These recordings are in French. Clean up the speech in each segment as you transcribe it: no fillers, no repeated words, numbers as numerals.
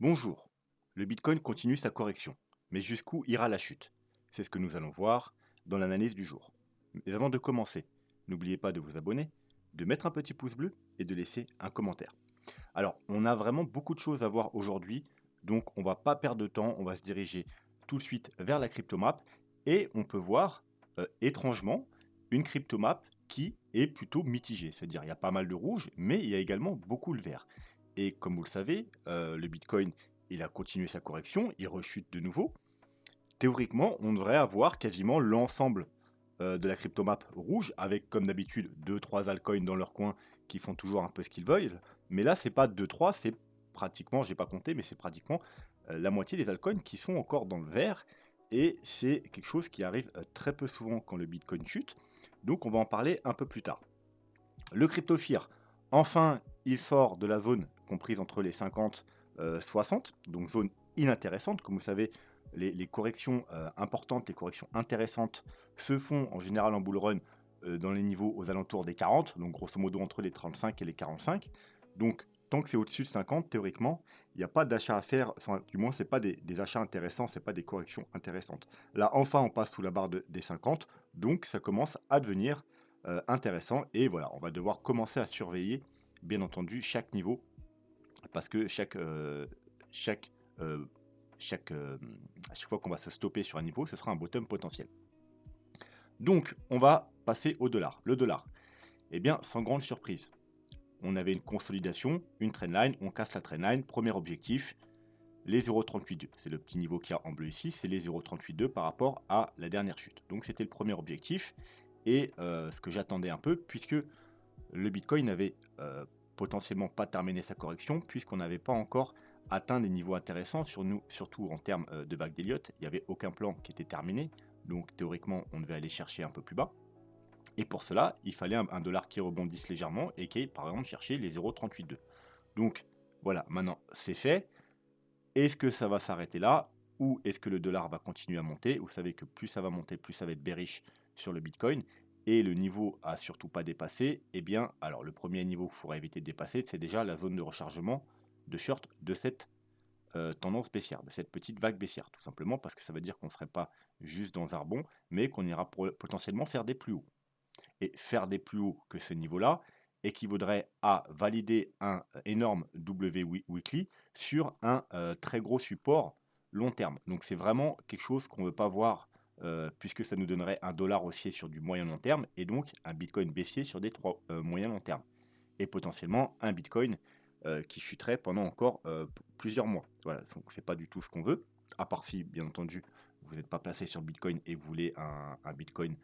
Bonjour. Le Bitcoin continue sa correction. Mais jusqu'où ira la chute? C'est ce que nous allons voir dans l'analyse du jour. Mais avant de commencer, n'oubliez pas de vous abonner, de mettre un petit pouce bleu et de laisser un commentaire. Alors, on a vraiment beaucoup de choses à voir aujourd'hui, donc on va pas perdre de temps, on va se diriger tout de suite vers la cryptomap et on peut voir étrangement une cryptomap qui est plutôt mitigée, c'est-à-dire il y a pas mal de rouge, mais il y a également beaucoup de vert. Et comme vous le savez, le Bitcoin, il a continué sa correction, il rechute de nouveau. Théoriquement, on devrait avoir quasiment l'ensemble de la cryptomap rouge, avec comme d'habitude deux trois altcoins dans leur coin qui font toujours un peu ce qu'ils veulent. Mais là, c'est pas deux trois, c'est pratiquement, j'ai pas compté, mais c'est pratiquement la moitié des altcoins qui sont encore dans le vert. Et c'est quelque chose qui arrive très peu souvent quand le Bitcoin chute. Donc on va en parler un peu plus tard. Le cryptophire, enfin, il sort de la zone comprise entre les 50 60, donc zone inintéressante. Comme vous savez, les corrections importantes, les corrections intéressantes se font en général en bull run dans les niveaux aux alentours des 40, donc grosso modo entre les 35 et les 45. Donc tant que c'est au-dessus de 50, théoriquement, il n'y a pas d'achat à faire, enfin du moins c'est pas des achats intéressants, c'est pas des corrections intéressantes. Là enfin on passe sous la barre des 50, donc ça commence à devenir intéressant. Et voilà, on va devoir commencer à surveiller, bien entendu, chaque niveau, parce que chaque, euh, chaque, à chaque fois qu'on va se stopper sur un niveau, ce sera un bottom potentiel. Donc, on va passer au dollar. Le dollar, eh bien, sans grande surprise, on avait une consolidation, une trendline, on casse la trendline. Premier objectif, les 0,382. C'est le petit niveau qu'il y a en bleu ici, c'est les 0,382 par rapport à la dernière chute. Donc, c'était le premier objectif. Et ce que j'attendais un peu, puisque le Bitcoin n'avait potentiellement pas terminé sa correction, puisqu'on n'avait pas encore atteint des niveaux intéressants, surtout en termes de vague d'Elliott. Il n'y avait aucun plan qui était terminé, donc théoriquement, on devait aller chercher un peu plus bas. Et pour cela, il fallait un dollar qui rebondisse légèrement et qui, par exemple, chercher les 0,382. Donc voilà, maintenant c'est fait. Est-ce que ça va s'arrêter là ou est-ce que le dollar va continuer à monter? Vous savez que plus ça va monter, plus ça va être bearish sur le Bitcoin. Et le niveau à surtout pas dépasser, eh bien, alors le premier niveau qu'il faudra éviter de dépasser, c'est déjà la zone de rechargement de short de cette tendance baissière, de cette petite vague baissière, tout simplement parce que ça veut dire qu'on ne serait pas juste dans un rebond, mais qu'on ira potentiellement faire des plus hauts. Et faire des plus hauts que ce niveau-là équivaudrait à valider un énorme W weekly sur un très gros support long terme. Donc c'est vraiment quelque chose qu'on ne veut pas voir puisque ça nous donnerait un dollar haussier sur du moyen long terme et donc un Bitcoin baissier sur des moyens long terme. Et potentiellement un Bitcoin qui chuterait pendant encore plusieurs mois. Voilà, donc c'est pas du tout ce qu'on veut. À part si, bien entendu, vous n'êtes pas placé sur Bitcoin et vous voulez un Bitcoin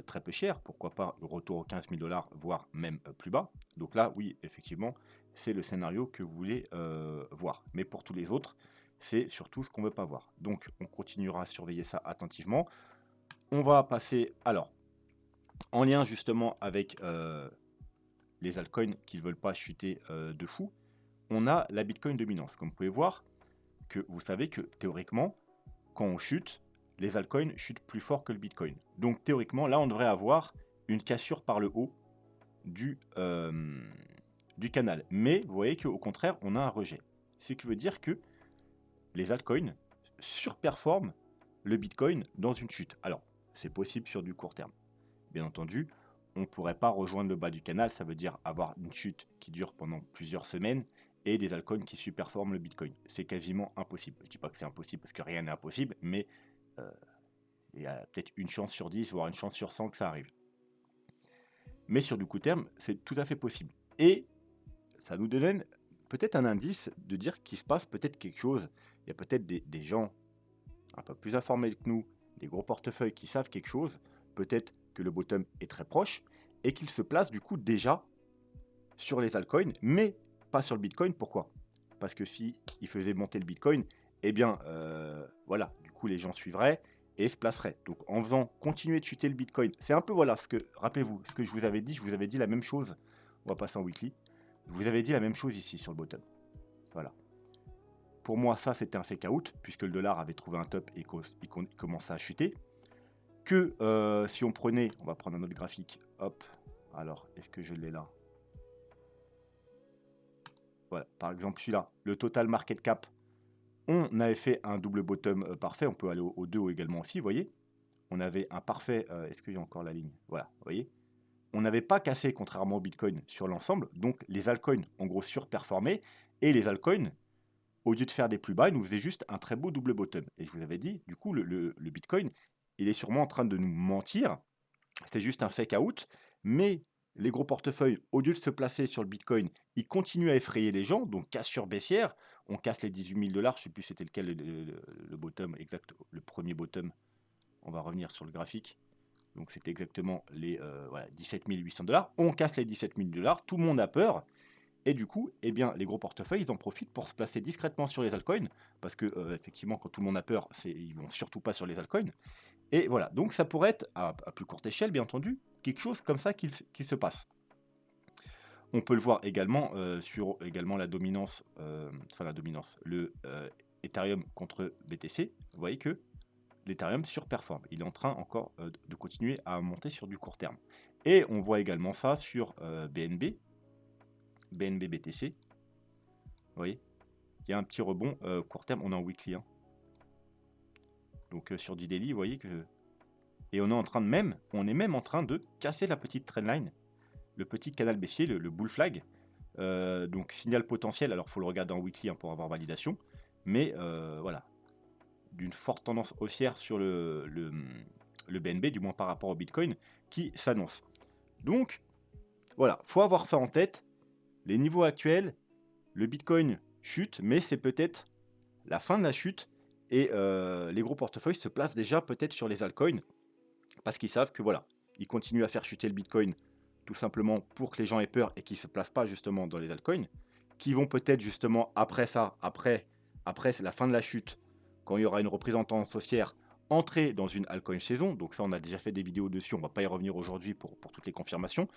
très peu cher, pourquoi pas le retour aux 15 000 dollars, voire même plus bas. Donc là, oui, effectivement, c'est le scénario que vous voulez voir. Mais pour tous les autres, c'est surtout ce qu'on ne veut pas voir. Donc on continuera à surveiller ça attentivement. On va passer, alors, en lien justement avec les altcoins qui ne veulent pas chuter de fou, on a la Bitcoin dominance. Comme vous pouvez voir, que vous savez que théoriquement, quand on chute, les altcoins chutent plus fort que le Bitcoin. Donc théoriquement, là, on devrait avoir une cassure par le haut du canal. Mais vous voyez qu'au contraire, on a un rejet. Ce qui veut dire que les altcoins surperforment le Bitcoin dans une chute. Alors, c'est possible sur du court terme. Bien entendu, on ne pourrait pas rejoindre le bas du canal, ça veut dire avoir une chute qui dure pendant plusieurs semaines et des altcoins qui superforment le Bitcoin. C'est quasiment impossible. Je ne dis pas que c'est impossible parce que rien n'est impossible, mais euh, il y a peut-être une chance sur 10, voire une chance sur 100 que ça arrive. Mais sur du court terme, c'est tout à fait possible. Et ça nous donne peut-être un indice de dire qu'il se passe peut-être quelque chose. Il y a peut-être des gens un peu plus informés que nous, des gros portefeuilles qui savent quelque chose. Peut-être que le bottom est très proche et qu'il se place du coup déjà sur les altcoins, mais pas sur le Bitcoin. Pourquoi? Parce que si il faisait monter le Bitcoin, eh bien, voilà, du coup, les gens suivraient et se placeraient. Donc, en faisant continuer de chuter le Bitcoin, c'est un peu, voilà, rappelez-vous, ce que je vous avais dit la même chose. On va passer en weekly. Je vous avais dit la même chose ici sur le bottom. Voilà. Pour moi, ça, c'était un fake out, puisque le dollar avait trouvé un top et il commençait à chuter. Que si on prenait, on va prendre un autre graphique, hop, alors, est-ce que je l'ai là? Voilà, par exemple celui-là, le total market cap On avait fait un double bottom parfait, on peut aller au 2 également aussi, vous voyez. On avait un parfait, est-ce que j'ai encore la ligne? Voilà, vous voyez. On n'avait pas cassé, contrairement au Bitcoin, sur l'ensemble, donc les altcoins, en gros, surperformaient, et les altcoins, au lieu de faire des plus bas, ils nous faisaient juste un très beau double bottom. Et je vous avais dit, du coup, le Bitcoin, il est sûrement en train de nous mentir, c'était juste un fake out, mais les gros portefeuilles, au lieu de se placer sur le Bitcoin, ils continuent à effrayer les gens, donc cassure baissière, on casse les 18 000 $, je ne sais plus c'était lequel le bottom exact, le premier bottom, on va revenir sur le graphique, donc c'était exactement les voilà, 17 800 $, on casse les 17 000 $, tout le monde a peur, et du coup, eh bien, les gros portefeuilles, ils en profitent pour se placer discrètement sur les altcoins, parce que effectivement, quand tout le monde a peur, ils vont surtout pas sur les altcoins. Et voilà, donc ça pourrait être, à plus courte échelle, bien entendu, quelque chose comme ça qui se passe. On peut le voir également sur également la dominance, le Ethereum contre BTC. Vous voyez que l'Ethereum surperforme. Il est en train encore de continuer à monter sur du court terme. Et on voit également ça sur BNB BTC. Vous voyez, il y a un petit rebond court terme. On est en weekly. Hein. Donc sur du daily, vous voyez que... Et on est même en train de casser la petite trendline, le petit canal baissier, le bull flag. Donc signal potentiel, alors il faut le regarder en weekly pour avoir validation. Mais voilà, d'une forte tendance haussière sur le BNB, du moins par rapport au Bitcoin, qui s'annonce. Donc voilà, faut avoir ça en tête. Les niveaux actuels, le Bitcoin chute, mais c'est peut-être la fin de la chute. Et les gros portefeuilles se placent déjà peut-être sur les altcoins, parce qu'ils savent que voilà, ils continuent à faire chuter le Bitcoin tout simplement pour que les gens aient peur et qu'ils ne se placent pas justement dans les altcoins, qui vont peut-être justement après ça, après la fin de la chute, quand il y aura une représentante haussière, entrer dans une altcoin saison. Donc ça, on a déjà fait des vidéos dessus, on ne va pas y revenir aujourd'hui pour toutes les confirmations.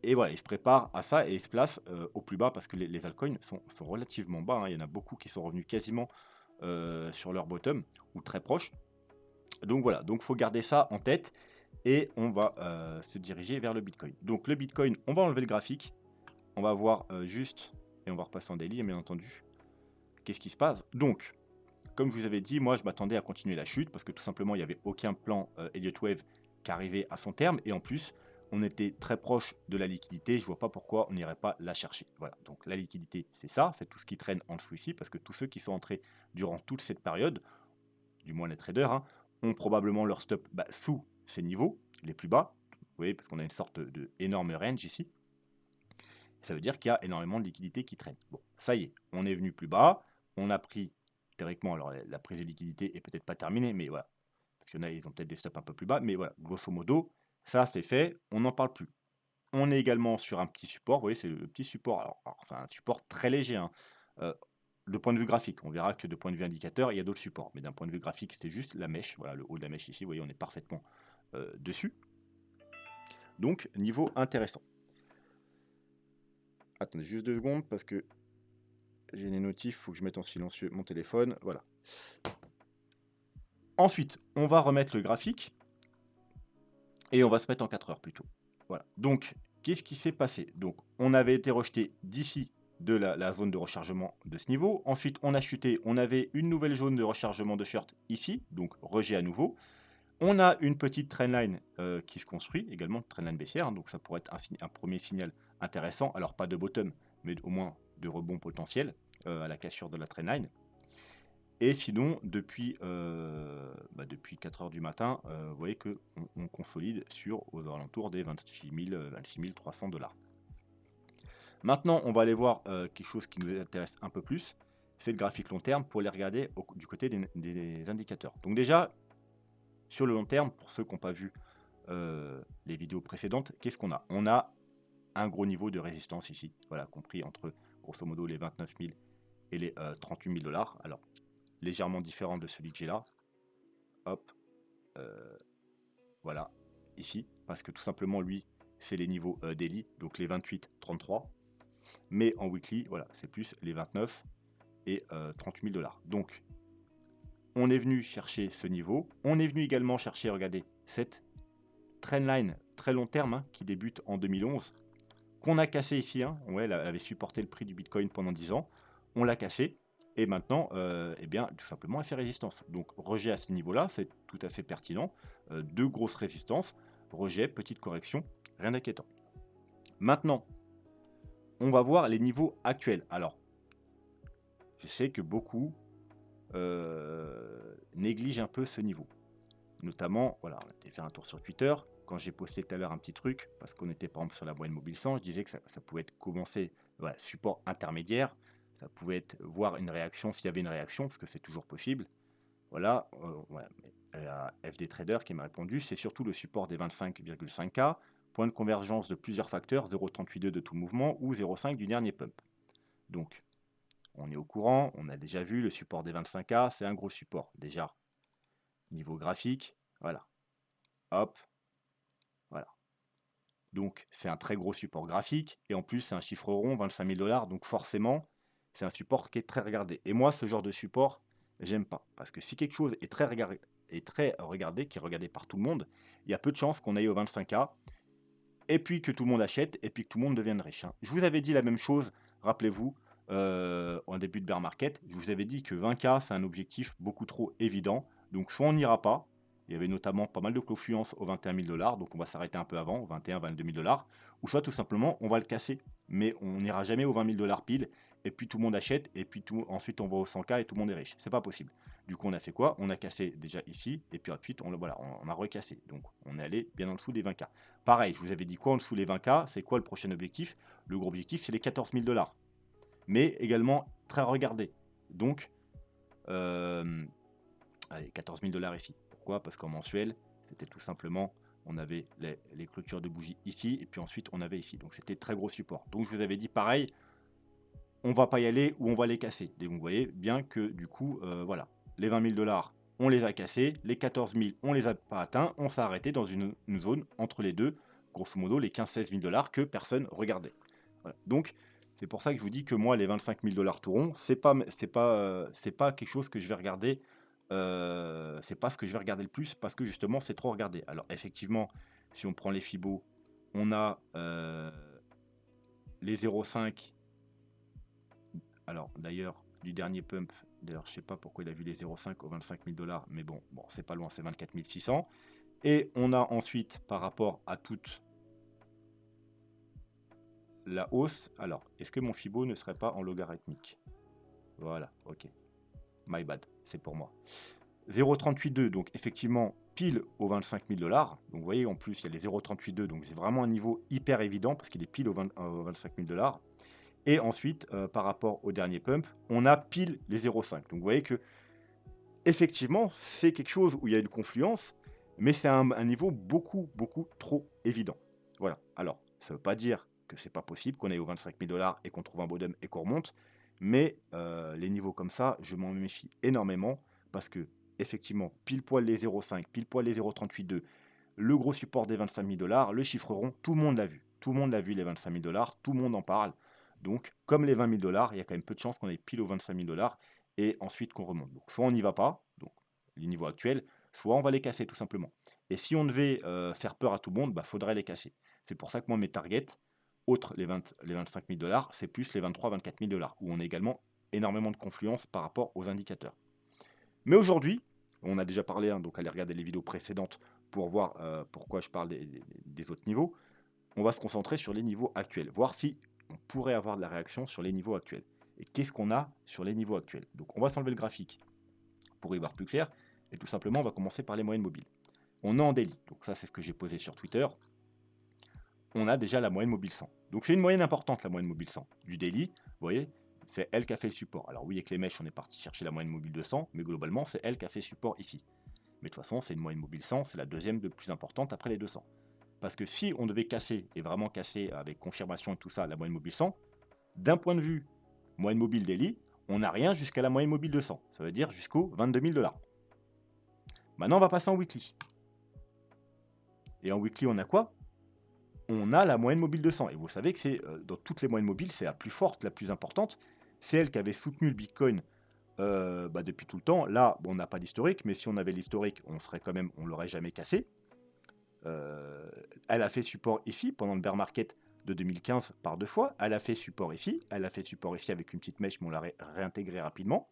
Et voilà, ils se préparent à ça et ils se placent au plus bas parce que les altcoins sont relativement bas. Hein. Il y en a beaucoup qui sont revenus quasiment sur leur bottom ou très proches. Donc voilà, donc faut garder ça en tête et on va se diriger vers le Bitcoin. Donc le Bitcoin, on va enlever le graphique, on va voir juste, et on va repasser en daily bien entendu, qu'est-ce qui se passe. Donc, comme je vous avais dit, moi je m'attendais à continuer la chute parce que tout simplement il n'y avait aucun plan Elliott Wave qui arrivait à son terme et en plus on était très proche de la liquidité, je vois pas pourquoi on n'irait pas la chercher. Voilà, donc la liquidité c'est ça, c'est tout ce qui traîne en dessous ici parce que tous ceux qui sont entrés durant toute cette période, du moins les traders, hein, ont probablement leur stop sous ces niveaux, les plus bas. Vous voyez, parce qu'on a une sorte de énorme range ici. Ça veut dire qu'il y a énormément de liquidités qui traînent. Bon, ça y est, on est venu plus bas, on a pris, théoriquement, alors la prise de liquidité est peut-être pas terminée, mais voilà. Parce qu'il y en a, ils ont peut-être des stops un peu plus bas, mais voilà, grosso modo, ça c'est fait, on n'en parle plus. On est également sur un petit support, vous voyez, c'est le petit support, alors c'est un support très léger, hein. De point de vue graphique, on verra que de point de vue indicateur, il y a d'autres supports. Mais d'un point de vue graphique, c'est juste la mèche. Voilà, le haut de la mèche ici, vous voyez, on est parfaitement dessus. Donc, niveau intéressant. Attendez juste 2 secondes parce que j'ai des notifs, il faut que je mette en silencieux mon téléphone. Voilà. Ensuite, on va remettre le graphique et on va se mettre en 4 heures plutôt. Voilà. Donc, qu'est-ce qui s'est passé? Donc, on avait été rejeté d'ici de la zone de rechargement de ce niveau. Ensuite, on a chuté, on avait une nouvelle zone de rechargement de short ici, donc rejet à nouveau. On a une petite trendline qui se construit, également trendline baissière, hein, donc ça pourrait être un premier signal intéressant. Alors pas de bottom, mais au moins de rebond potentiel à la cassure de la trendline. Et sinon, depuis 4 heures du matin, vous voyez qu'on consolide aux alentours des 26 300 $. Maintenant, on va aller voir quelque chose qui nous intéresse un peu plus, c'est le graphique long terme pour les regarder du côté des indicateurs. Donc déjà, sur le long terme, pour ceux qui n'ont pas vu les vidéos précédentes, qu'est-ce qu'on a? On a un gros niveau de résistance ici, voilà, compris entre grosso modo les 29 000 et les 38 000 $. Alors, légèrement différent de celui que j'ai là. Hop, voilà, ici, parce que tout simplement, lui, c'est les niveaux daily, donc les 28, 33. Mais en weekly, voilà, c'est plus les 29 et 38 000 $. Donc, on est venu chercher ce niveau. On est venu également chercher, regardez, cette trendline très long terme hein, qui débute en 2011, qu'on a cassé ici. Hein. Ouais, elle avait supporté le prix du Bitcoin pendant 10 ans. On l'a cassé. et maintenant, eh bien, tout simplement, elle fait résistance. Donc rejet à ce niveau-là, c'est tout à fait pertinent. Deux grosses résistances, rejet, petite correction, rien d'inquiétant. Maintenant, on va voir les niveaux actuels. Alors, je sais que beaucoup négligent un peu ce niveau. Notamment, voilà, on a été faire un tour sur Twitter. Quand j'ai posté tout à l'heure un petit truc, parce qu'on était par exemple sur la moyenne mobile 100, je disais que ça pouvait être commencé, voilà, support intermédiaire. Ça pouvait être voir une réaction s'il y avait une réaction, parce que c'est toujours possible. Voilà, voilà. Il y a FD Trader qui m'a répondu, c'est surtout le support des 25,5K, point de convergence de plusieurs facteurs, 0,382 de tout mouvement ou 0,5 du dernier pump. Donc, on est au courant, on a déjà vu le support des 25K, c'est un gros support. Déjà, niveau graphique, voilà. Hop, voilà. Donc, c'est un très gros support graphique, et en plus, c'est un chiffre rond, 25 000 $, donc forcément, c'est un support qui est très regardé. Et moi, ce genre de support, j'aime pas. Parce que si quelque chose est très regardé, qui est regardé par tout le monde, il y a peu de chances qu'on aille au 25K, et puis que tout le monde achète, et puis que tout le monde devienne riche, hein. Je vous avais dit la même chose, rappelez-vous, en début de bear market, je vous avais dit que 20K, c'est un objectif beaucoup trop évident. Donc, soit on n'ira pas, il y avait notamment pas mal de confluence aux 21 000 $, donc on va s'arrêter un peu avant, 21 22 000 $, ou soit tout simplement, on va le casser, mais on n'ira jamais aux 20 000 $ pile, et puis tout le monde achète, et puis ensuite on va au 100K et tout le monde est riche. C'est pas possible. Du coup, on a fait quoi? On a cassé déjà ici, et puis ensuite, voilà, on a recassé. Donc, on est allé bien en dessous des 20K. Pareil, je vous avais dit quoi en dessous des 20K? C'est quoi le prochain objectif? Le gros objectif, c'est les 14 000 $. Mais également très regardé. Donc, allez, 14 000 $ ici. Pourquoi? Parce qu'en mensuel, c'était tout simplement, on avait les clôtures de bougies ici, et puis ensuite, on avait ici. Donc, c'était très gros support. Donc, je vous avais dit pareil, on va pas y aller ou on va les casser. Et vous voyez bien que du coup, voilà, les 20 000 $, on les a cassés, les 14 000, on les a pas atteints, on s'est arrêté dans une zone entre les deux, grosso modo les 15-16 000 $ que personne regardait. Voilà. Donc, c'est pour ça que je vous dis que moi, les 25 000 $ tout rond, c'est pas quelque chose que je vais regarder, c'est pas ce que je vais regarder le plus, parce que justement, c'est trop regardé. Alors, effectivement, si on prend les Fibo, on a les 0,5. Alors, d'ailleurs, du dernier pump, d'ailleurs, je sais pas pourquoi il a vu les 0,5 aux 25 000 $, mais bon, c'est pas loin, c'est 24 600. Et on a ensuite, par rapport à toute la hausse, alors, est-ce que mon Fibo ne serait pas en logarithmique? Voilà, ok. My bad, c'est pour moi. 0,382, donc effectivement, pile aux 25 000 $. Donc, vous voyez, en plus, il y a les 0,382, donc c'est vraiment un niveau hyper évident, parce qu'il est pile aux 25 000 $. Et ensuite, par rapport au dernier pump, on a pile les 0,5. Donc vous voyez que effectivement, c'est quelque chose où il y a une confluence, mais c'est un niveau beaucoup, beaucoup trop évident. Voilà. Alors, ça ne veut pas dire que c'est pas possible qu'on aille aux 25 000 $ et qu'on trouve un bottom et qu'on remonte, mais les niveaux comme ça, je m'en méfie énormément, parce que effectivement, pile poil les 0,5, pile poil les 0,382, le gros support des 25 000 $, le chiffre rond, tout le monde l'a vu. Tout le monde l'a vu, les 25 000 $, tout le monde en parle. Donc, comme les 20 000 $, il y a quand même peu de chances qu'on ait pile aux 25 000 $ et ensuite qu'on remonte. Donc, soit on n'y va pas, donc les niveaux actuels, soit on va les casser tout simplement. Et si on devait faire peur à tout le monde, bah, faudrait les casser. C'est pour ça que moi, mes targets, outre les 25 000 $, c'est plus les 23-24 000 $, où on a également énormément de confluence par rapport aux indicateurs. Mais aujourd'hui, on a déjà parlé, hein, donc allez regarder les vidéos précédentes pour voir pourquoi je parle des autres niveaux. On va se concentrer sur les niveaux actuels, voir si on pourrait avoir de la réaction sur les niveaux actuels. Et qu'est-ce qu'on a sur les niveaux actuels? Donc on va s'enlever le graphique pour y voir plus clair. Et tout simplement, on va commencer par les moyennes mobiles. On est en daily, donc ça c'est ce que j'ai posé sur Twitter. On a déjà la moyenne mobile 100. Donc c'est une moyenne importante, la moyenne mobile 100. Du daily, vous voyez, c'est elle qui a fait le support. Alors oui, avec les mèches, on est parti chercher la moyenne mobile de 100, mais globalement, c'est elle qui a fait support ici. Mais de toute façon, c'est une moyenne mobile 100, c'est la deuxième de plus importante après les 200. Parce que si on devait casser, et vraiment casser avec confirmation et tout ça, la moyenne mobile 100, d'un point de vue moyenne mobile daily, on n'a rien jusqu'à la moyenne mobile de 100. Ça veut dire jusqu'aux 22 000 $. Maintenant, on va passer en weekly. Et en weekly, on a quoi? On a la moyenne mobile de 100. Et vous savez que c'est dans toutes les moyennes mobiles, c'est la plus forte, la plus importante. C'est elle qui avait soutenu le Bitcoin depuis tout le temps. Là, bon, on n'a pas d'historique, mais si on avait l'historique, on l'aurait jamais cassé. Elle a fait support ici pendant le bear market de 2015 par 2 fois. Elle a fait support ici. Elle a fait support ici avec une petite mèche, mais on l'a réintégré rapidement.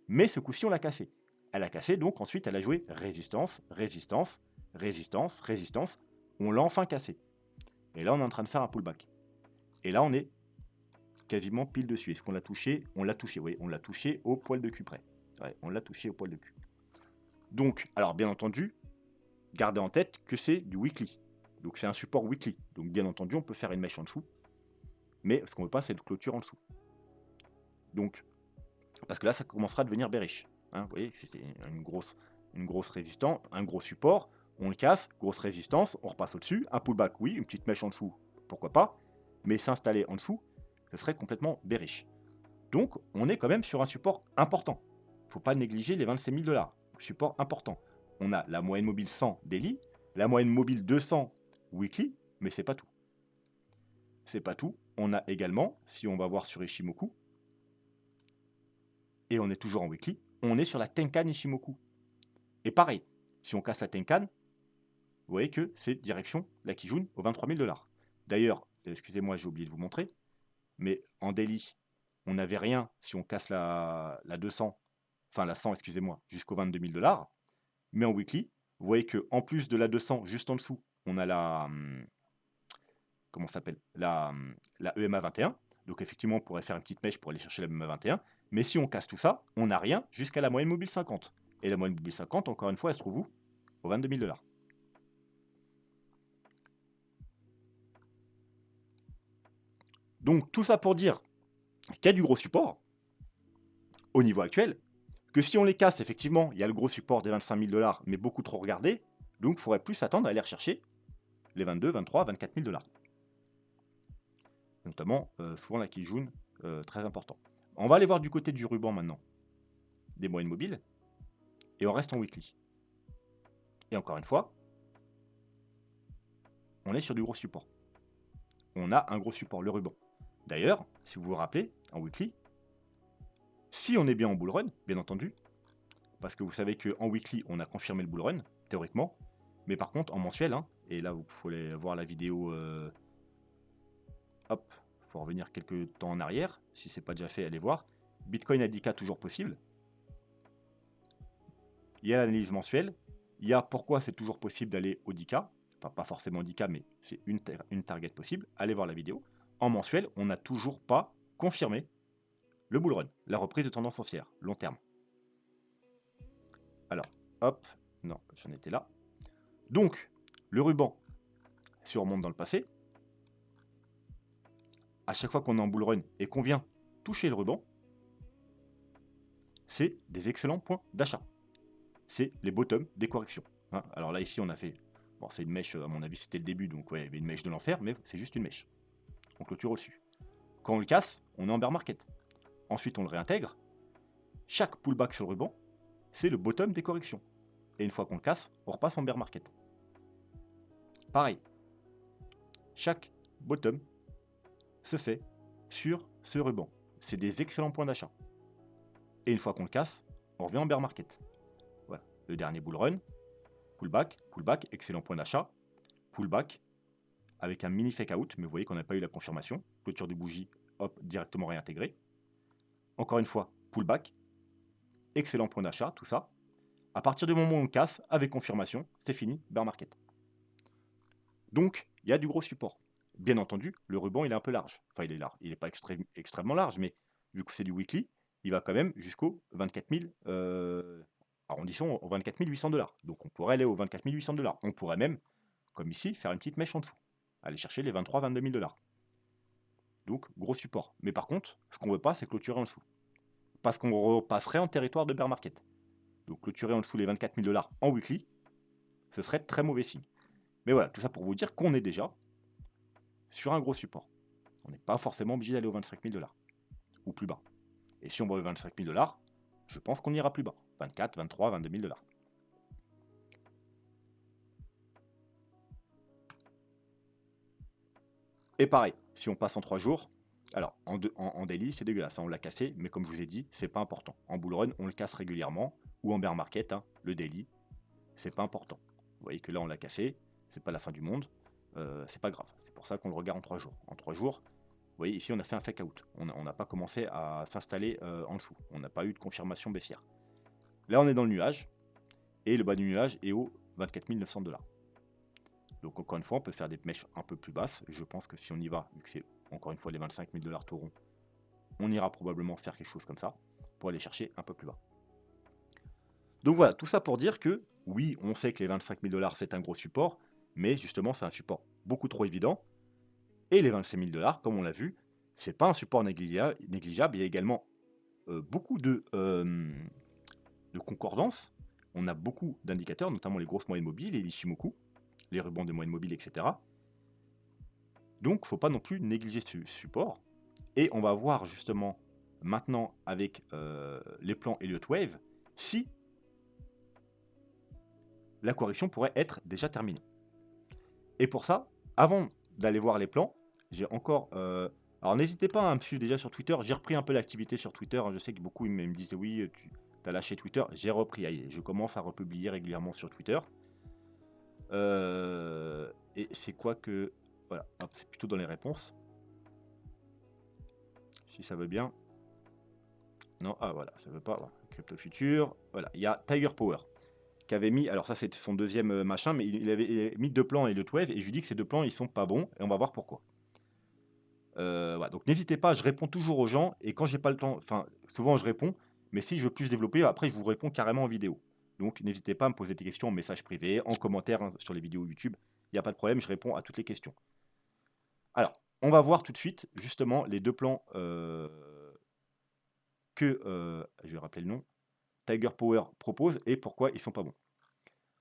Mais ce coup-ci, on l'a cassé. Elle a cassé, donc ensuite, elle a joué résistance, résistance, résistance, résistance. On l'a enfin cassé. Et là, on est en train de faire un pullback. Et là, on est quasiment pile dessus. Est-ce qu'on l'a touché? On l'a touché, oui, on l'a touché au poil de cul près. Ouais, on l'a touché au poil de cul. Donc, alors bien entendu, gardez en tête que c'est du weekly. Donc c'est un support weekly. Donc bien entendu, on peut faire une mèche en dessous. Mais ce qu'on ne veut pas, c'est de clôture en dessous. Donc, parce que là, ça commencera à devenir bearish. Hein, vous voyez, c'est une grosse résistance, un gros support. On le casse, grosse résistance, on repasse au-dessus. Un pullback, oui, une petite mèche en dessous, pourquoi pas. Mais s'installer en dessous, ce serait complètement bearish. Donc, on est quand même sur un support important. Il ne faut pas négliger les 26 000 $. Support important. On a la moyenne mobile 100 daily, la moyenne mobile 200 weekly, mais c'est pas tout. C'est pas tout. On a également, si on va voir sur Ishimoku, et on est toujours en weekly, on est sur la Tenkan Ishimoku. Et pareil, si on casse la Tenkan, vous voyez que c'est direction la Kijun aux 23 000 $. D'ailleurs, excusez-moi, j'ai oublié de vous montrer, mais en daily, on n'avait rien si on casse la 200, enfin la 100, excusez-moi, jusqu'aux 22 000 $. Mais en weekly, vous voyez que en plus de la 200, juste en dessous, on a la comment ça s'appelle, la EMA 21. Donc effectivement, on pourrait faire une petite mèche pour aller chercher la EMA 21. Mais si on casse tout ça, on n'a rien jusqu'à la moyenne mobile 50. Et la moyenne mobile 50, encore une fois, elle se trouve où? Aux 22 000 $. Donc tout ça pour dire qu'il y a du gros support au niveau actuel, que si on les casse, effectivement, il y a le gros support des 25 000 $, mais beaucoup trop regardé, donc il faudrait plus s'attendre à aller rechercher les 22, 23, 24 000 $. Notamment, souvent la Kijun, très important. On va aller voir du côté du ruban maintenant, des moyennes mobiles, et on reste en weekly. Et encore une fois, on est sur du gros support. On a un gros support, le ruban. D'ailleurs, si vous vous rappelez, en weekly, si on est bien en bull run, bien entendu, parce que vous savez qu'en weekly, on a confirmé le bull run, théoriquement, mais par contre, en mensuel, hein, et là, vous pouvez voir la vidéo, hop, il faut revenir quelques temps en arrière, si ce n'est pas déjà fait, allez voir, Bitcoin à 10K toujours possible, il y a l'analyse mensuelle, il y a pourquoi c'est toujours possible d'aller au 10K, enfin pas forcément 10K, mais c'est une target possible, allez voir la vidéo. En mensuel, on n'a toujours pas confirmé le bull run, la reprise de tendance haussière, long terme. Alors, hop, non, j'en étais là. Donc, le ruban, si on remonte dans le passé, à chaque fois qu'on est en bull run et qu'on vient toucher le ruban, c'est des excellents points d'achat. C'est les bottoms des corrections. Hein. Alors là, ici, on a fait... Bon, c'est une mèche, à mon avis, c'était le début, donc ouais, il y avait une mèche de l'enfer, mais c'est juste une mèche. On clôture au-dessus. Quand on le casse, on est en bear market. Ensuite, on le réintègre. Chaque pullback sur le ruban, c'est le bottom des corrections. Et une fois qu'on le casse, on repasse en bear market. Pareil. Chaque bottom se fait sur ce ruban. C'est des excellents points d'achat. Et une fois qu'on le casse, on revient en bear market. Voilà. Le dernier bull run, pullback, pullback, excellent point d'achat, pullback, avec un mini fake out, mais vous voyez qu'on n'a pas eu la confirmation. Clôture du bougie, hop, directement réintégré. Encore une fois, pullback, excellent point d'achat, tout ça. À partir du moment où on le casse, avec confirmation, c'est fini, bear market. Donc, il y a du gros support. Bien entendu, le ruban, il est un peu large. Enfin, il est large. Il n'est pas extrêmement large, mais vu que c'est du weekly, il va quand même jusqu'aux 24 000, arrondissons aux 24 800 $. Donc, on pourrait aller aux 24 800 $. On pourrait même, comme ici, faire une petite mèche en dessous. Aller chercher les 23 22 000 $. Donc, gros support. Mais par contre, ce qu'on ne veut pas, c'est clôturer en dessous. Parce qu'on repasserait en territoire de bear market. Donc, clôturer en dessous les 24 000 $ en weekly, ce serait très mauvais signe. Mais voilà, tout ça pour vous dire qu'on est déjà sur un gros support. On n'est pas forcément obligé d'aller aux 25 000 $. Ou plus bas. Et si on va aux 25 000 $, je pense qu'on ira plus bas. 24, 23, 22 000 $. Et pareil, si on passe en 3 jours, alors en daily, c'est dégueulasse, hein, on l'a cassé, mais comme je vous ai dit, c'est pas important. En bull run, on le casse régulièrement, ou en bear market, hein, le daily, c'est pas important. Vous voyez que là, on l'a cassé, c'est pas la fin du monde. c'est pas grave. C'est pour ça qu'on le regarde en 3 jours. En 3 jours, vous voyez ici on a fait un fake out. On n'a pas commencé à s'installer en dessous. On n'a pas eu de confirmation baissière. Là on est dans le nuage, et le bas du nuage est au 24 900 $. Donc encore une fois, on peut faire des mèches un peu plus basses. Je pense que si on y va, vu que c'est encore une fois les 25 000 $ tauron, on ira probablement faire quelque chose comme ça pour aller chercher un peu plus bas. Donc voilà, tout ça pour dire que oui, on sait que les 25 000 $ c'est un gros support, mais justement c'est un support beaucoup trop évident. Et les 25 000 $, comme on l'a vu, c'est pas un support négligeable. Il y a également beaucoup de concordance. On a beaucoup d'indicateurs, notamment les grosses moyennes mobiles, les Ichimoku, les rubans de moyenne mobile, etc. Donc, il ne faut pas non plus négliger ce support. Et on va voir justement maintenant avec les plans Elliott Wave si la correction pourrait être déjà terminée. Et pour ça, avant d'aller voir les plans, j'ai encore... alors n'hésitez pas à me suivre déjà sur Twitter. J'ai repris un peu l'activité sur Twitter. Je sais que beaucoup me disaient oui, tu as lâché Twitter. J'ai repris. Je commence à republier régulièrement sur Twitter. Et c'est quoi que... Voilà, c'est plutôt dans les réponses. Si ça veut bien. Non, ah voilà, ça veut pas. Voilà. Crypto Future. Voilà, il y a Tiger Power qui avait mis, alors ça c'était son deuxième machin, mais il avait mis 2 plans et le Wave, et je lui dis que ces 2 plans ils sont pas bons, et on va voir pourquoi. Voilà, donc n'hésitez pas, je réponds toujours aux gens, et quand j'ai pas le temps, enfin souvent je réponds, mais si je veux plus développer, après je vous réponds carrément en vidéo. Donc n'hésitez pas à me poser des questions en message privé, en commentaire sur les vidéos YouTube, il n'y a pas de problème, je réponds à toutes les questions. Alors, on va voir tout de suite justement les 2 plans que, je vais rappeler le nom, Tiger Power propose et pourquoi ils sont pas bons.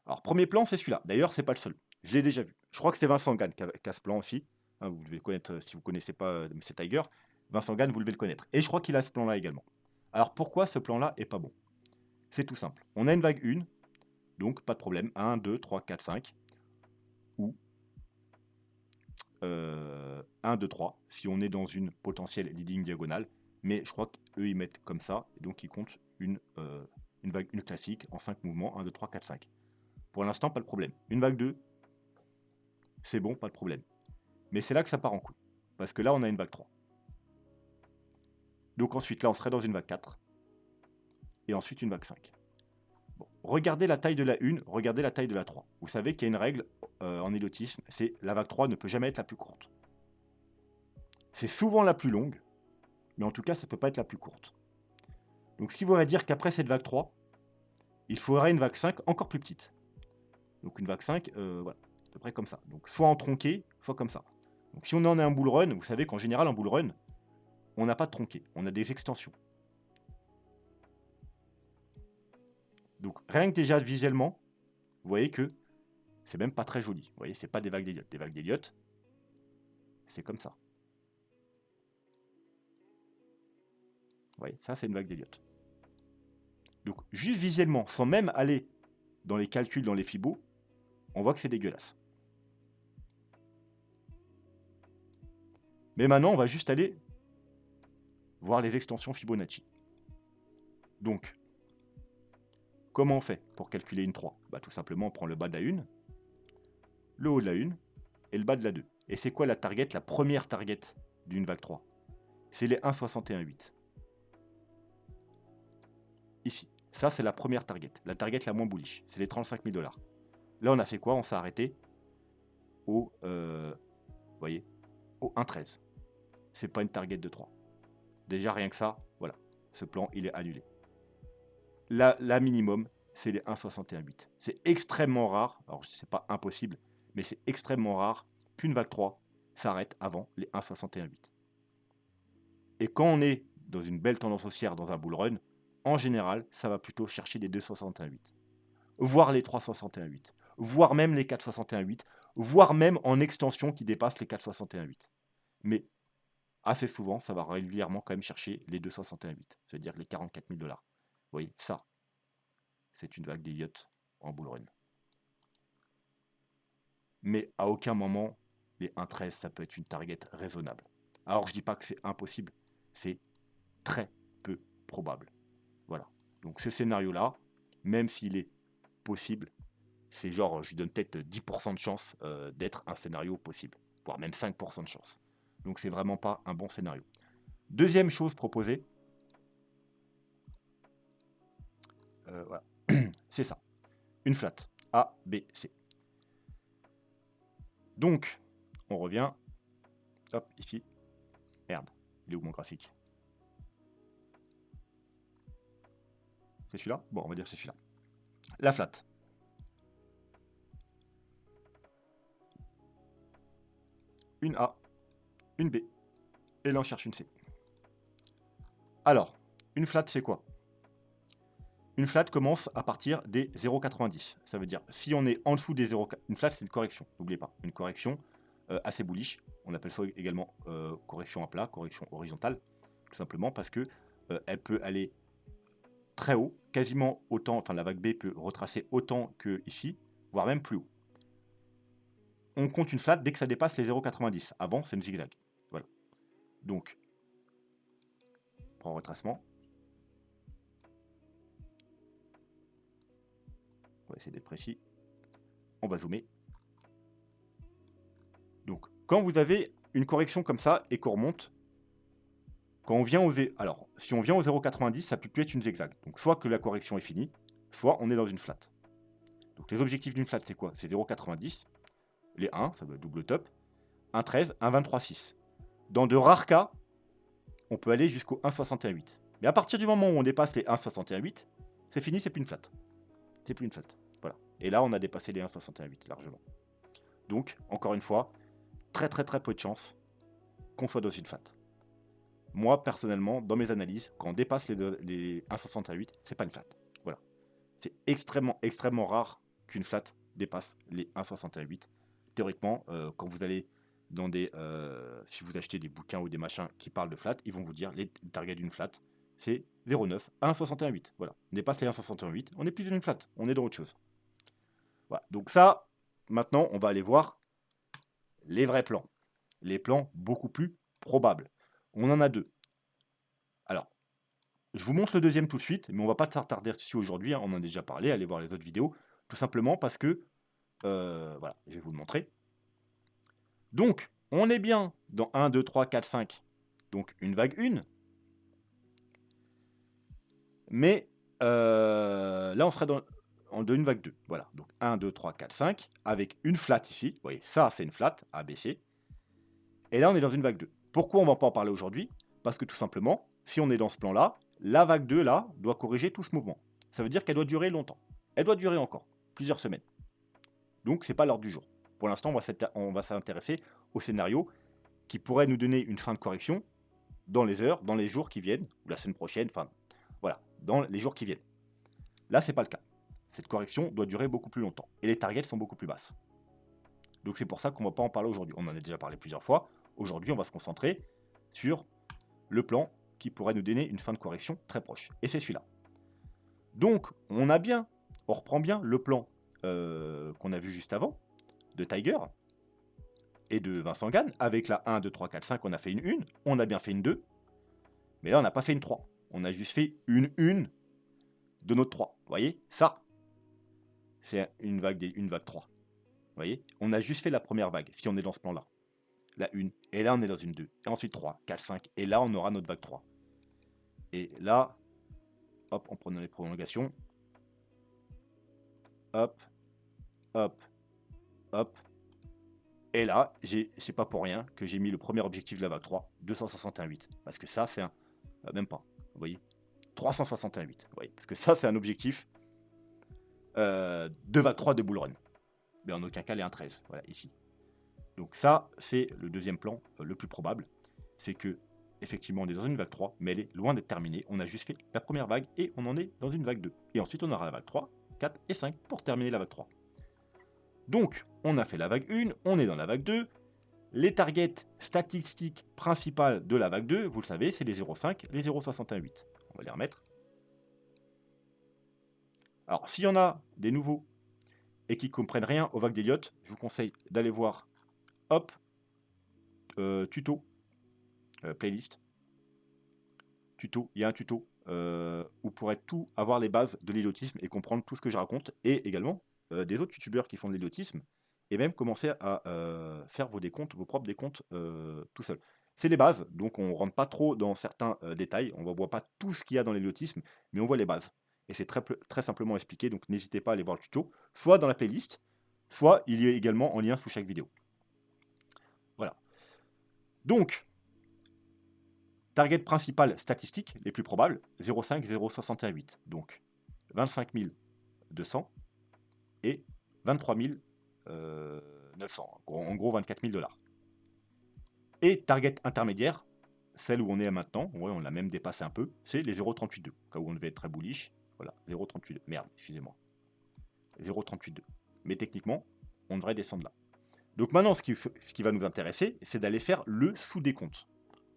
Alors, premier plan, c'est celui-là. D'ailleurs, c'est pas le seul. Je l'ai déjà vu. Je crois que c'est Vincent Gann qui a ce plan aussi. Hein, vous devez le connaître, si vous ne connaissez pas c'est Tiger. Vincent Gann, vous devez le connaître. Et je crois qu'il a ce plan-là également. Alors, pourquoi ce plan-là est pas bon? C'est tout simple. On a une vague 1, donc pas de problème. 1, 2, 3, 4, 5. Ou 1, 2, 3, si on est dans une potentielle leading diagonale. Mais je crois qu'eux, ils mettent comme ça. Et donc, ils comptent une vague 1 classique en 5 mouvements. 1, 2, 3, 4, 5. Pour l'instant, pas de problème. Une vague 2, c'est bon, pas de problème. Mais c'est là que ça part en couille. Parce que là, on a une vague 3. Donc ensuite, là, on serait dans une vague 4. Et ensuite, une vague 5. Bon. Regardez la taille de la 1, regardez la taille de la 3. Vous savez qu'il y a une règle en éliotisme, c'est la vague 3 ne peut jamais être la plus courte. C'est souvent la plus longue, mais en tout cas, ça ne peut pas être la plus courte. Donc ce qui voudrait dire qu'après cette vague 3, il faudrait une vague 5 encore plus petite. Donc une vague 5, voilà, à peu près comme ça. Donc soit en tronqué, soit comme ça. Donc si on en a un bull run, vous savez qu'en général, en bull run, on n'a pas de tronqué, on a des extensions. Donc rien que déjà visuellement, vous voyez que c'est même pas très joli. Vous voyez, c'est pas des vagues d'Elliott. Des vagues d'Elliott, c'est comme ça. Vous voyez, ça c'est une vague d'Elliott. Donc juste visuellement, sans même aller dans les calculs, dans les fibos, on voit que c'est dégueulasse. Mais maintenant, on va juste aller voir les extensions Fibonacci. Donc, comment on fait pour calculer une 3? Bah, tout simplement, on prend le bas de la 1, le haut de la 1 et le bas de la 2. Et c'est quoi la target, la première target d'une vague 3? C'est les 1,61,8. Ici. Ça, c'est la première target. La target la moins bullish. C'est les 35 000 $. Là, on a fait quoi? On s'est arrêté au, voyez, au 1,13. C'est pas une target de 3. Déjà, rien que ça, voilà. Ce plan, il est annulé. La minimum, c'est les 1,61,8. C'est extrêmement rare. Alors, c'est pas impossible, mais c'est extrêmement rare qu'une vague 3 s'arrête avant les 1,61,8. Et quand on est dans une belle tendance haussière dans un bull run, en général, ça va plutôt chercher les 2,61,8, voire les 3,61,8, voire même les 4,61,8, voire même en extension qui dépasse les 4,61,8. Mais assez souvent, ça va régulièrement quand même chercher les 2,61,8, c'est-à-dire les 44 000 $. Vous voyez, ça, c'est une vague d'Elliott en bull run. Mais à aucun moment, les 1,13, ça peut être une target raisonnable. Alors, je dis pas que c'est impossible, c'est très peu probable. Voilà. Donc, ce scénario-là, même s'il est possible, c'est genre, je lui donne peut-être 10% de chance d'être un scénario possible, voire même 5% de chance. Donc c'est vraiment pas un bon scénario. Deuxième chose proposée, voilà, c'est ça, une flat, A, B, C. Donc, on revient, hop, ici, merde, il est où mon graphique? C'est celui-là? Bon, on va dire c'est celui-là. La flat. Une A, une B, et là on cherche une C. Alors, une flat c'est quoi? Une flat commence à partir des 0,90. Ça veut dire, si on est en dessous des 0,... Une flat c'est une correction, n'oubliez pas. Une correction assez bullish. On appelle ça également correction à plat, correction horizontale. Tout simplement parce que elle peut aller très haut, quasiment autant, enfin la vague B peut retracer autant que ici, voire même plus haut. On compte une flat dès que ça dépasse les 0,90. Avant, c'est une zigzag. Voilà. Donc, on prend retracement. On va essayer d'être précis. On va zoomer. Donc, quand vous avez une correction comme ça et qu'on remonte, quand on vient aux... Alors, si on vient au 0,90, ça peut plus être une zigzag. Donc, soit que la correction est finie, soit on est dans une flat. Donc, les objectifs d'une flat, c'est quoi? C'est 0,90. Les 1, ça doit être double top. 1,13, 1,23,6. Dans de rares cas, on peut aller jusqu'au 1,61,8. Mais à partir du moment où on dépasse les 1,61,8, c'est fini, c'est plus une flat. C'est plus une flat. Voilà. Et là, on a dépassé les 1,61,8 largement. Donc, encore une fois, très peu de chance qu'on soit dans une flat. Moi, personnellement, dans mes analyses, quand on dépasse les 1,68, c'est pas une flat. Voilà. C'est extrêmement rare qu'une flat dépasse les 1,68. Théoriquement, quand vous allez dans des... si vous achetez des bouquins ou des machins qui parlent de flat, ils vont vous dire les targets d'une flat, c'est 0,9 à 1,68. Voilà. On dépasse les 1,68, on n'est plus dans une flat, on est dans autre chose. Voilà. Donc ça, maintenant, on va aller voir les vrais plans. Les plans beaucoup plus probables. On en a deux. Alors, je vous montre le deuxième tout de suite, mais on va pas s'attarder dessus aujourd'hui, hein, on en a déjà parlé, allez voir les autres vidéos, tout simplement parce que, voilà, je vais vous le montrer. Donc, on est bien dans 1, 2, 3, 4, 5, donc une vague 1, mais là on serait dans une vague 2, voilà, donc 1, 2, 3, 4, 5, avec une flat ici, vous voyez, ça c'est une flat, ABC, et là on est dans une vague 2. Pourquoi on va pas en parler aujourd'hui? Parce que tout simplement, si on est dans ce plan-là, la vague 2, là, doit corriger tout ce mouvement. Ça veut dire qu'elle doit durer longtemps. Elle doit durer encore, plusieurs semaines. Donc, c'est pas l'ordre du jour. Pour l'instant, on va s'intéresser au scénario qui pourrait nous donner une fin de correction dans les heures, dans les jours qui viennent, ou la semaine prochaine, enfin, voilà, dans les jours qui viennent. Là, c'est pas le cas. Cette correction doit durer beaucoup plus longtemps. Et les targets sont beaucoup plus basses. Donc, c'est pour ça qu'on va pas en parler aujourd'hui. On en a déjà parlé plusieurs fois. Aujourd'hui, on va se concentrer sur le plan qui pourrait nous donner une fin de correction très proche. Et c'est celui-là. Donc, on reprend bien le plan qu'on a vu juste avant, de Tiger et de Vincent Gann, avec la 1, 2, 3, 4, 5, on a fait une 1, on a bien fait une 2, mais là, on n'a pas fait une 3. On a juste fait une 1 de notre 3. Vous voyez, ça, c'est une vague 3. Vous voyez, on a juste fait la première vague, si on est dans ce plan-là. La 1, et là, on est dans une 2. Et ensuite 3, 4, 5, et là, on aura notre vague 3. Et là, hop, on prend les prolongations. Hop, hop, hop. Et là, c'est pas pour rien que j'ai mis le premier objectif de la vague 3, 261,8. Parce que ça, c'est un... même pas, vous voyez, 361,8. Vous voyez, parce que ça, c'est un objectif de vague 3 de bull run. Mais en aucun cas les 1,13. Voilà, ici. Donc ça, c'est le deuxième plan le plus probable. C'est que, effectivement, on est dans une vague 3, mais elle est loin d'être terminée. On a juste fait la première vague et on en est dans une vague 2. Et ensuite, on aura la vague 3, 4 et 5 pour terminer la vague 3. Donc, on a fait la vague 1, on est dans la vague 2. Les statistiques principales de la vague 2, vous le savez, c'est les 0,5, les 0,68. On va les remettre. Alors, s'il y en a des nouveaux et qui ne comprennent rien aux vagues d'Elliott, je vous conseille d'aller voir, hop, tuto, playlist, tuto, il y a un tuto où vous pourrez tout avoir les bases de l'elliotisme et comprendre tout ce que je raconte, et également des autres youtubeurs qui font de l'héliotisme et même commencer à faire vos décomptes, vos propres décomptes tout seul. C'est les bases, donc on rentre pas trop dans certains détails, on ne voit pas tout ce qu'il y a dans l'héliotisme, mais on voit les bases. Et c'est très simplement expliqué, donc n'hésitez pas à aller voir le tuto, soit dans la playlist, soit il y est également en lien sous chaque vidéo. Voilà. Donc, target principal statistique, les plus probables, 0,5, 0,68. Donc, 25 200 et 23 900. En gros, 24 000 $. Et target intermédiaire, celle où on est maintenant, ouais, on l'a même dépassé un peu, c'est les 0,382. Au cas où on devait être très bullish, voilà, 0,382. Merde, excusez-moi. 0,382. Mais techniquement, on devrait descendre là. Donc maintenant, ce qui va nous intéresser, c'est d'aller faire le sous-décompte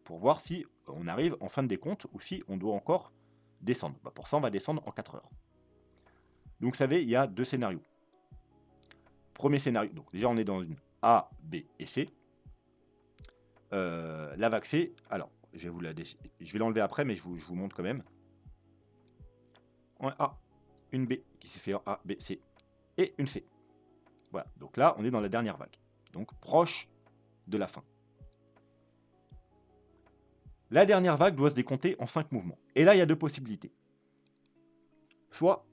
pour voir si on arrive en fin de décompte ou si on doit encore descendre. Bah pour ça, on va descendre en 4 heures. Donc, vous savez, il y a deux scénarios. Premier scénario, donc déjà, on est dans une A, B et C. La vague C, alors, je vais l'enlever après, mais je vous montre quand même. Un A, une B qui s'est fait en A, B, C et une C. Voilà, donc là, on est dans la dernière vague. Donc, proche de la fin. La dernière vague doit se décompter en 5 mouvements. Et là, il y a deux possibilités. Soit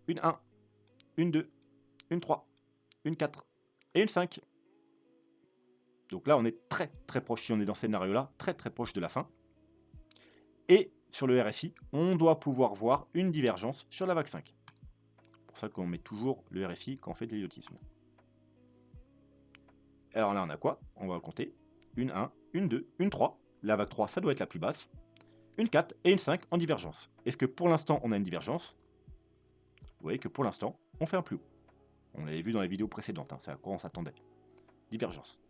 une 1, une 2, une 3, une 4 et une 5. Donc là, on est très très proche, si on est dans ce scénario-là, très très proche de la fin. Et sur le RSI, on doit pouvoir voir une divergence sur la vague 5. C'est pour ça qu'on met toujours le RSI quand on fait de l'héliotisme. Alors là, on a quoi? On va compter. Une 1, une 2, une 3. La vague 3, ça doit être la plus basse. Une 4 et une 5 en divergence. Est-ce que pour l'instant, on a une divergence? Vous voyez que pour l'instant, on fait un plus haut. On l'avait vu dans les vidéos précédentes, hein, c'est à quoi on s'attendait. Divergence.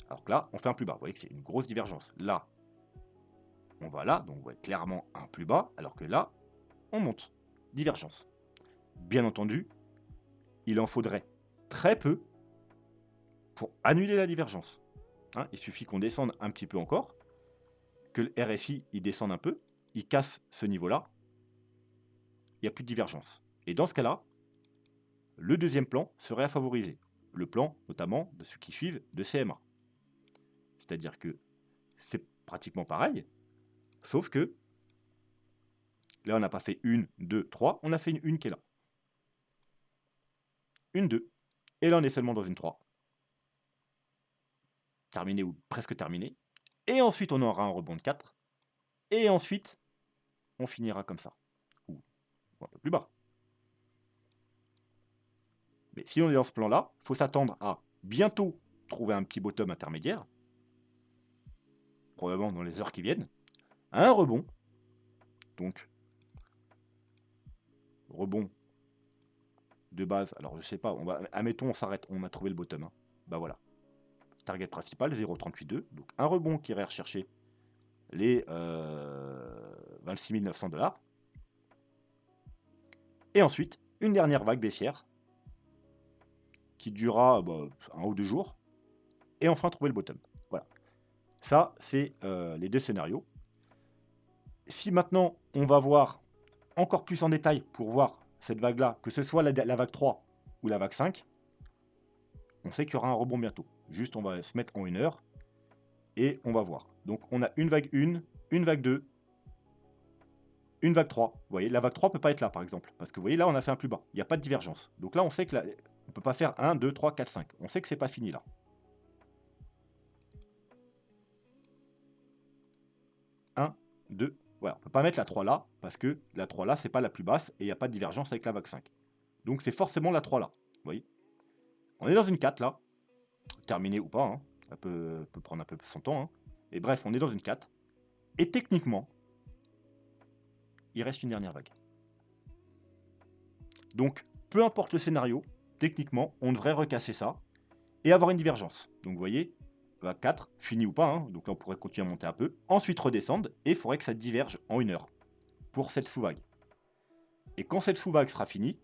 Alors que là, on fait un plus bas. Vous voyez que c'est une grosse divergence. Là, on va là, donc on voit clairement un plus bas, alors que là, on monte. Divergence. Bien entendu, il en faudrait très peu pour annuler la divergence. Hein, il suffit qu'on descende un petit peu encore, que le RSI il descende un peu, il casse ce niveau-là, il n'y a plus de divergence. Et dans ce cas-là, le deuxième plan serait à favoriser. Le plan, notamment, de ceux qui suivent de CMA. C'est-à-dire que c'est pratiquement pareil, sauf que là, on n'a pas fait une, deux, trois, on a fait une qui est là. Une 2. Et là, on est seulement dans une 3. Terminé ou presque terminé. Et ensuite, on aura un rebond de 4. Et ensuite, on finira comme ça. Ou un peu plus bas. Mais si on est dans ce plan-là, il faut s'attendre à bientôt trouver un petit bottom intermédiaire, probablement dans les heures qui viennent, un rebond. Donc, rebond de base. Alors, je sais pas, admettons, on s'arrête, on a trouvé le bottom. Hein. Bah voilà. Target principal, 0,382. Donc, un rebond qui irait rechercher les 26 900 $. Et ensuite, une dernière vague baissière qui durera un ou deux jours. Et enfin, trouver le bottom. Voilà. Ça, c'est les deux scénarios. Si maintenant, on va voir encore plus en détail pour voir cette vague-là, que ce soit la vague 3 ou la vague 5, on sait qu'il y aura un rebond bientôt. Juste, on va se mettre en 1 heure et on va voir. Donc, on a une vague 1, une vague 2, une vague 3. Vous voyez, la vague 3 ne peut pas être là, par exemple. Parce que vous voyez, là, on a fait un plus bas. Il n'y a pas de divergence. Donc là, on sait que on ne peut pas faire 1, 2, 3, 4, 5. On sait que c'est pas fini là. 1, 2, voilà. On ne peut pas mettre la 3 là, parce que la 3 là, c'est pas la plus basse et il n'y a pas de divergence avec la vague 5. Donc c'est forcément la 3 là. Vous voyez. On est dans une 4 là. Terminée ou pas. Hein. Ça peut prendre un peu son temps. Hein. Et bref, on est dans une 4. Et techniquement, il reste une dernière vague. Donc, peu importe le scénario, techniquement, on devrait recasser ça et avoir une divergence. Donc, vous voyez, vague 4, fini ou pas, hein, donc là, on pourrait continuer à monter un peu. Ensuite, redescendre et il faudrait que ça diverge en 1 heure pour cette sous-vague. Et quand cette sous-vague sera finie,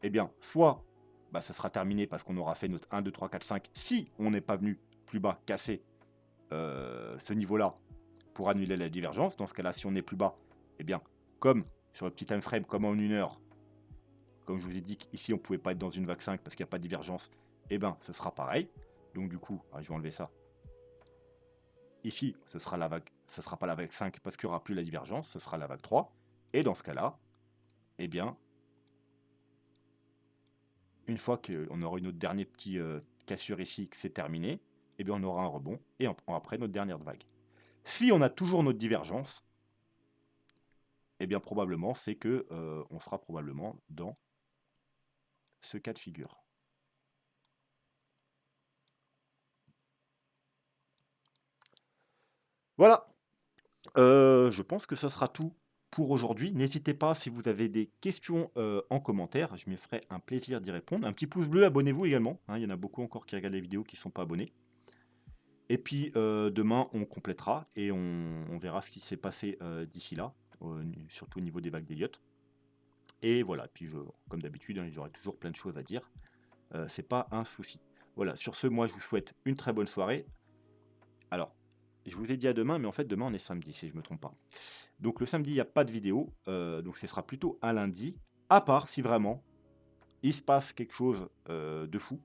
eh bien, soit ça sera terminé parce qu'on aura fait notre 1, 2, 3, 4, 5, si on n'est pas venu plus bas casser ce niveau-là pour annuler la divergence. Dans ce cas-là, si on est plus bas, eh bien, comme sur le petit time frame, comme en 1 heure, Comme je vous ai dit qu'ici, on ne pouvait pas être dans une vague 5 parce qu'il n'y a pas de divergence, eh ben, ce sera pareil. Donc du coup, je vais enlever ça. Ici, ce sera pas la vague 5 parce qu'il n'y aura plus la divergence, ce sera la vague 3. Et dans ce cas-là, eh bien, une fois qu'on aura notre dernier petit cassure ici, que c'est terminé, eh bien, on aura un rebond et après notre dernière vague. Si on a toujours notre divergence, eh bien, probablement, c'est que on sera probablement dans ce cas de figure. Voilà, je pense que ça sera tout pour aujourd'hui. N'hésitez pas si vous avez des questions en commentaire, je me ferai un plaisir d'y répondre. Un petit pouce bleu, abonnez-vous également, hein, il y en a beaucoup encore qui regardent les vidéos qui ne sont pas abonnés. Et puis demain, on complétera et on verra ce qui s'est passé d'ici là, surtout au niveau des vagues d'Elliott. Et voilà, puis comme d'habitude, hein, j'aurai toujours plein de choses à dire. C'est pas un souci. Voilà, sur ce, moi, je vous souhaite une très bonne soirée. Alors, je vous ai dit à demain, mais en fait, demain, on est samedi, si je ne me trompe pas. Donc, le samedi, il n'y a pas de vidéo. Donc, ce sera plutôt un lundi, à part si vraiment il se passe quelque chose de fou.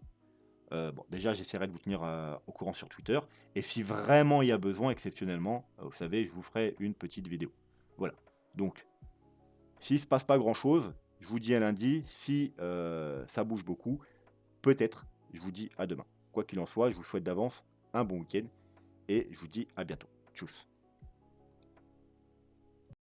Bon, déjà, j'essaierai de vous tenir au courant sur Twitter. Et si vraiment il y a besoin, exceptionnellement, vous savez, je vous ferai une petite vidéo. Voilà. Donc, s'il ne se passe pas grand-chose, je vous dis à lundi. Si ça bouge beaucoup, peut-être, je vous dis à demain. Quoi qu'il en soit, je vous souhaite d'avance un bon week-end et je vous dis à bientôt. Tchuss.